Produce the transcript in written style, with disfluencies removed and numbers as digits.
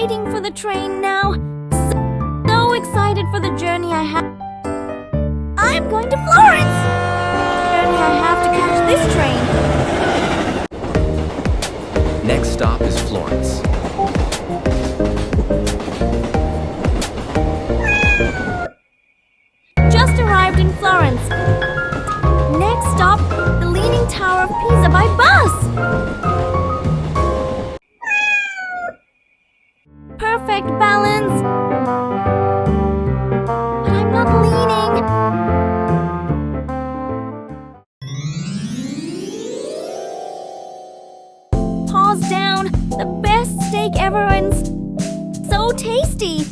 waiting for the train now. So excited for the journey I have. I'm going to Florence! Journey I have to catch this train. Next stop is Florence. Just arrived in Florence. Next stop, the Leaning Tower of Pisa by bus. Perfect balance. But I'm not leaning. Paws down. The best steak ever and so tasty.